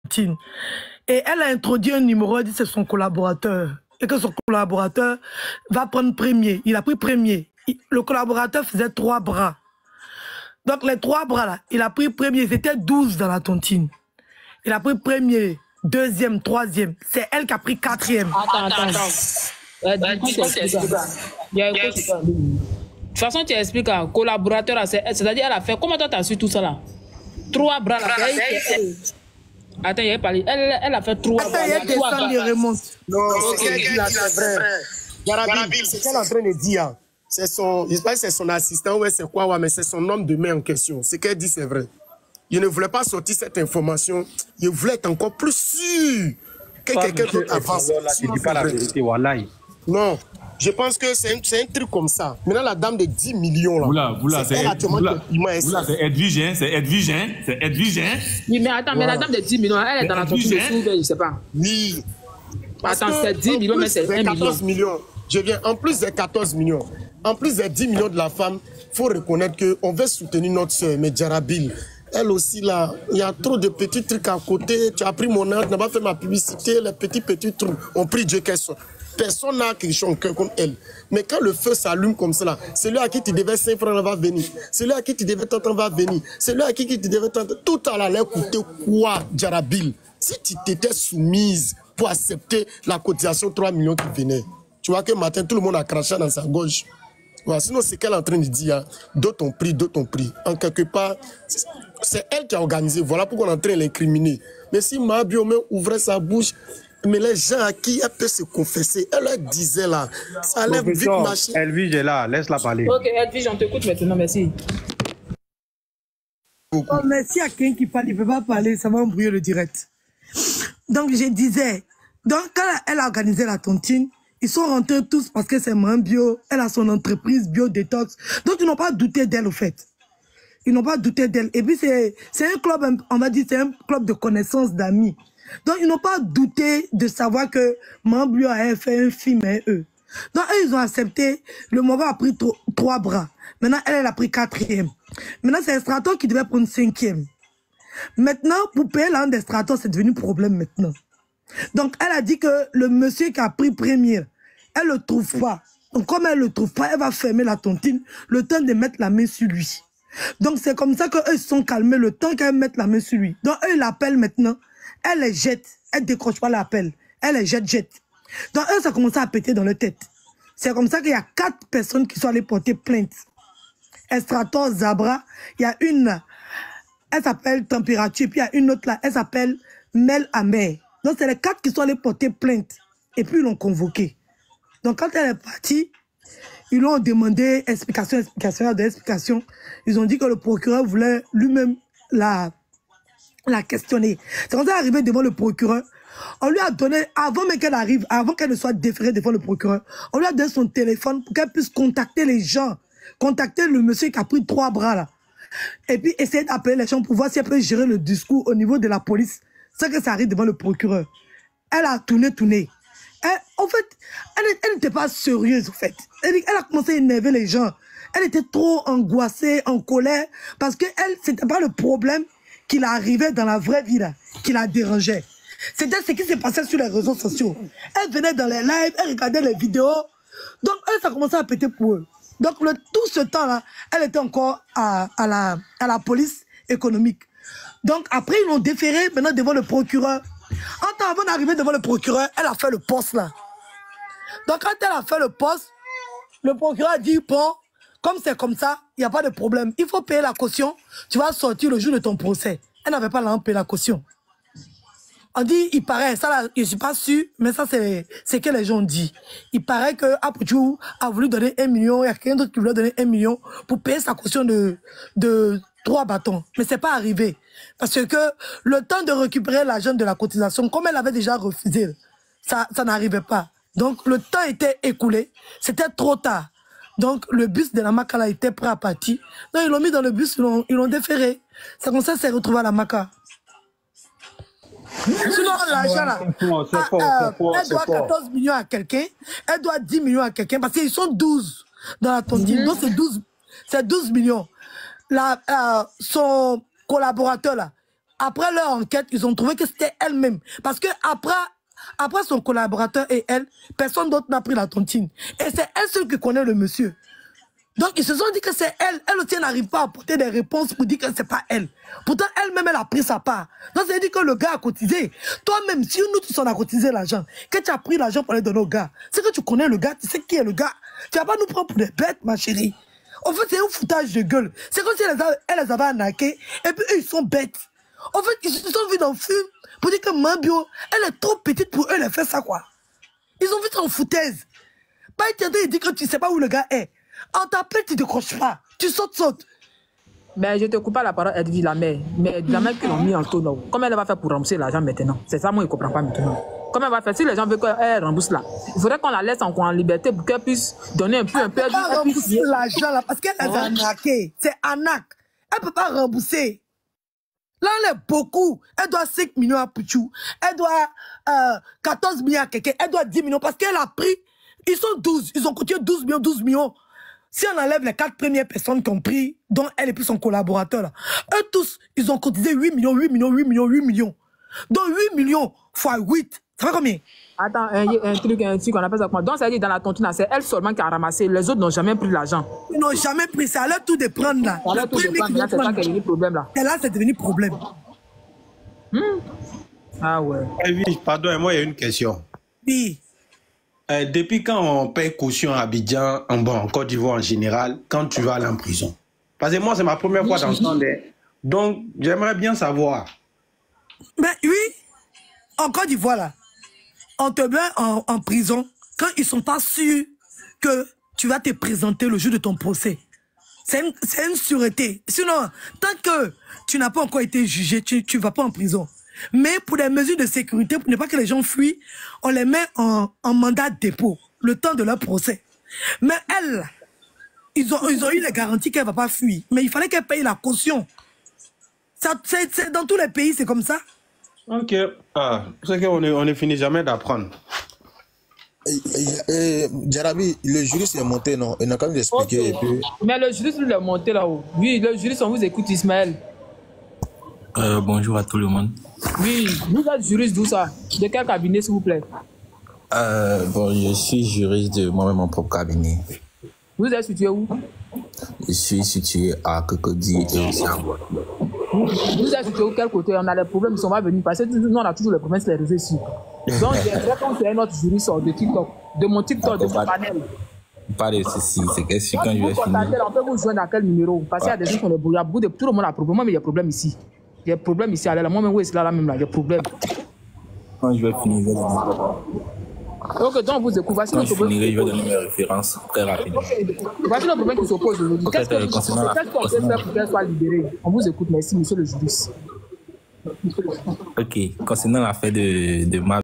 tontine. Et elle a introduit un numéro, elle dit que c'est son collaborateur. Et que son collaborateur va prendre premier. Il a pris premier. Le collaborateur faisait 3 bras. Donc les 3 bras là, il a pris premier. C'était 12 dans la tontine. Il a pris premier, deuxième, troisième. C'est elle qui a pris 4e. Attends. De toute façon, tu expliques un collaborateur, c'est-à-dire elle a fait. Comment toi tu as su tout ça là? 3 bras là. Attends, il a parlé. Elle a fait 3 bras. Attends, il remonte. Non, c'est vrai. Jarabi, c'est qu'elle est en train de dire. C'est son, je sais pas si c'est son assistant ou c'est quoi, mais c'est son homme de main en question. Ce qu'elle dit, c'est vrai. Il ne voulait pas sortir cette information. Il voulait être encore plus sûr que quelqu'un d'autre avance. Il ne dit pas la vérité, wallahi. Non, je pense que c'est un truc comme ça. Maintenant, la dame de 10 millions, là. C'est Edwige, c'est Edwige. Oui, mais attends, mais la dame de 10 millions, elle est dans la tontine de Souve, je ne sais pas. Oui. Attends, c'est 10 millions, mais c'est 1 million. Je viens, en plus des 14 millions, en plus des 10 millions de la femme, il faut reconnaître qu'on veut soutenir notre soeur, mais Jarabil, elle aussi là, il y a trop de petits trucs à côté. Tu as pris mon âge, tu n'as pas fait ma publicité, les petits trucs. On prie Dieu qu'elle soit. Personne n'a quelque chose en cœur comme elle. Mais quand le feu s'allume comme cela, celui à qui tu devais 5 francs va venir. Celui à qui tu devais t'entendre va venir. Celui à qui tu devais t'entendre. Tout à l'heure coûter quoi, Jarabil? Si tu t'étais soumise pour accepter la cotisation 3 millions qui venait, tu vois que matin, tout le monde a craché dans sa gorge. Ouais, sinon, c'est qu'elle est en train de dire, d'autres ont pris. En quelque part, c'est elle qui a organisé. Voilà pourquoi on est en train de l'incriminer. Mais si Mabiomé ouvrait sa bouche, mais les gens à qui elle peut se confesser, elle leur disait là, ça allait vite marcher. Elvige est là, laisse-la parler. Ok, Elvige, on t'écoute maintenant, merci. Oh, merci à quelqu'un qui parle, il ne peut pas parler, ça va embrouiller le direct. Donc, je disais, donc, quand elle a organisé la tontine, ils sont rentrés tous parce que c'est moins bio, elle a son entreprise bio détox. Donc, ils n'ont pas douté d'elle, au fait. Ils n'ont pas douté d'elle. Et puis, c'est un club, on va dire, c'est un club de connaissances, d'amis. Donc, ils n'ont pas douté de savoir que Mambio a fait un film avec eux. Donc, eux, ils ont accepté. Le mauvais a pris 3 bras. Maintenant, elle a pris 4e. Maintenant, c'est Estrator qui devait prendre 5e. Maintenant, pour payer l'un d'Estrator, c'est devenu problème maintenant. Donc, elle a dit que le monsieur qui a pris premier, elle ne le trouve pas. Donc, comme elle ne le trouve pas, elle va fermer la tontine le temps de mettre la main sur lui. Donc, c'est comme ça qu'eux se sont calmés le temps qu'elle mette la main sur lui. Donc, eux, ils l'appellent maintenant. Elle les jette. Elle ne décroche pas l'appel. Elle les jette. Donc, eux, ça commence à péter dans leur tête. C'est comme ça qu'il y a 4 personnes qui sont allées porter plainte. Estrator, Zabra, il y a une, elle s'appelle Température, puis il y a une autre là, elle s'appelle Mel Amer. Donc, c'est les 4 qui sont allés porter plainte. Et puis, ils l'ont convoquée. Donc, quand elle est partie, ils lui ont demandé explication. Ils ont dit que le procureur voulait lui-même la questionner. C'est quand elle est arrivée devant le procureur, on lui a donné, avant même qu'elle arrive, avant qu'elle ne soit déférée devant le procureur, on lui a donné son téléphone pour qu'elle puisse contacter les gens, contacter le monsieur qui a pris 3 bras là. Et puis essayer d'appeler les gens pour voir si elle peut gérer le discours au niveau de la police. C'est que ça arrive devant le procureur. Elle a tourné. En fait, elle n'était pas sérieuse, en fait. Elle a commencé à énerver les gens. Elle était trop angoissée, en colère, parce que elle, c'était pas le problème qui l'arrivait dans la vraie vie, là, qui la dérangeait. C'était ce qui s'est passé sur les réseaux sociaux. Elle venait dans les lives, elle regardait les vidéos. Donc, elle, ça commençait à péter pour eux. Donc, tout ce temps-là, elle était encore à la police économique. Donc, après, ils l'ont déféré maintenant devant le procureur. Avant d'arriver devant le procureur, elle a fait le poste là. Donc, quand elle a fait le poste, le procureur a dit, bon, comme c'est comme ça, il n'y a pas de problème. Il faut payer la caution. Tu vas sortir le jour de ton procès. Elle n'avait pas l'âme payer la caution. On dit, il paraît, ça là, je ne suis pas sûr, mais ça c'est ce que les gens ont dit. Il paraît que Apouchou a voulu donner 1 million, il y a quelqu'un d'autre qui voulait donner 1 million pour payer sa caution de 3 bâtons. Mais ce n'est pas arrivé. Parce que le temps de récupérer l'argent de la cotisation, comme elle avait déjà refusé, ça n'arrivait pas. Donc le temps était écoulé, c'était trop tard. Donc le bus de la Makala était prêt à partir. Donc ils l'ont mis dans le bus, ils l'ont déféré. C'est comme ça qu'elle s'est retrouvée à la Maka. Sinon, l'argent là, elle doit 14 millions à quelqu'un, elle doit 10 millions à quelqu'un, parce qu'ils sont 12 dans la tontine. Donc c'est 12 millions. Son collaborateur là, après leur enquête, ils ont trouvé que c'était elle-même. Parce que après son collaborateur et elle, personne d'autre n'a pris la tontine. Et c'est elle seule qui connaît le monsieur. Donc, ils se sont dit que c'est elle. Elle aussi n'arrive pas à apporter des réponses pour dire que c'est pas elle. Pourtant, elle-même, elle a pris sa part. Donc, ça veut dire que le gars a cotisé. Toi-même, si nous, tu en as cotisé l'argent, que tu as pris l'argent pour aller donner au gars, c'est que tu connais le gars, tu sais qui est le gars. Tu vas pas nous prendre pour des bêtes, ma chérie. En fait, c'est un foutage de gueule. C'est comme si elle les avait arnaqués, et puis eux, ils sont bêtes. En fait, ils se sont vus dans le film pour dire que Mambio, elle est trop petite pour eux, elle a fait ça, quoi. Ils ont vu ça en foutaise. Pas éternel, il dit que tu sais pas où le gars est. On t'appelle, tu ne décroches pas. Tu sautes. Mais je te coupe pas la parole, Edwige, la mère. Mais Edwige, la mère qui l'ont mis en taux, comment elle va faire pour rembourser l'argent maintenant? C'est ça, moi, je ne comprends pas maintenant. Comment elle va faire? Si les gens veulent qu'elle rembourse là, il faudrait qu'on la laisse en liberté pour qu'elle puisse donner un peu. Elle ne peut pas rembourser l'argent là parce qu'elle les a arnaqués. C'est arnaque. Elle ne peut pas rembourser. Là, elle est beaucoup. Elle doit 5 millions à Pouchou. Elle doit 14 millions à quelqu'un. Elle doit 10 millions parce qu'elle a pris. Ils sont 12. Ils ont coûté 12 millions. Si on enlève les 4 premières personnes qui ont pris, dont elle et puis son collaborateur, là, eux tous, ils ont cotisé 8 millions. Donc 8 millions fois 8, ça fait combien? Attends, un truc, on appelle ça comment? Donc ça veut dire dans la tontine, c'est elle seulement qui a ramassé. Les autres n'ont jamais pris l'argent. Ils n'ont jamais pris ça. Elle a tout de prendre là. Elle a tout de prendre, là, c'est ça qui est devenu problème là. Et là, c'est devenu problème. Ah ouais. Oui, pardon, moi, il y a une question. Oui. Depuis quand on paye caution à Abidjan, en Côte d'Ivoire en général, quand tu vas aller en prison? Parce que moi, c'est ma première fois d'entendre. Donc, j'aimerais bien savoir. Mais oui, en Côte d'Ivoire, là, on te met en prison quand ils ne sont pas sûrs que tu vas te présenter le jour de ton procès. C'est une sûreté. Sinon, tant que tu n'as pas encore été jugé, tu ne vas pas en prison. Mais pour des mesures de sécurité, pour ne pas que les gens fuient, on les met en mandat de dépôt, le temps de leur procès. Mais elle, ils ont eu les garanties qu'elle ne va pas fuir. Mais il fallait qu'elle paye la caution. Dans tous les pays, c'est comme ça. Ok. Ah, c'est qu'on ne finit jamais d'apprendre. Jarabi, le juriste est monté, non? Il n'a qu'à nous expliquer. Okay. Puis... Mais le juriste, il est monté là-haut. Oui, le juriste, on vous écoute, Ismaël. Bonjour à tout le monde. Oui, vous êtes juriste d'où ça? De quel cabinet, s'il vous plaît? Bon, je suis juriste de moi-même mon propre cabinet. Vous êtes situé où? Je suis situé à Cocody et aussi à Bois. Vous êtes situé où? Quel côté? On a des problèmes, ils sont pas venus passer. Nous, on a toujours les problèmes sur les réseaux ici. Donc, j'ai compté un autre juriste de TikTok, de mon TikTok, de mon panel. Pas de soucis, c'est que quand je vais finir. On peut vous joindre à quel numéro? Parce qu'il y a des gens qui ont des problèmes. Tout le monde a des problèmes, mais il y a des problèmes ici. Il y a des problèmes ici. Moi-même, oui, c'est là même là. Il y a des problèmes. Quand je vais finir, je vais donner. Ok, donc vous écoutez. Quand je finirai, je vais donner mes références très rapidement. Voici le problème qui s'oppose aujourd'hui. Qu'est-ce qu'on peut faire pour qu'elle soit libérée? On vous écoute. Merci, monsieur le juriste. Ok, concernant l'affaire de ma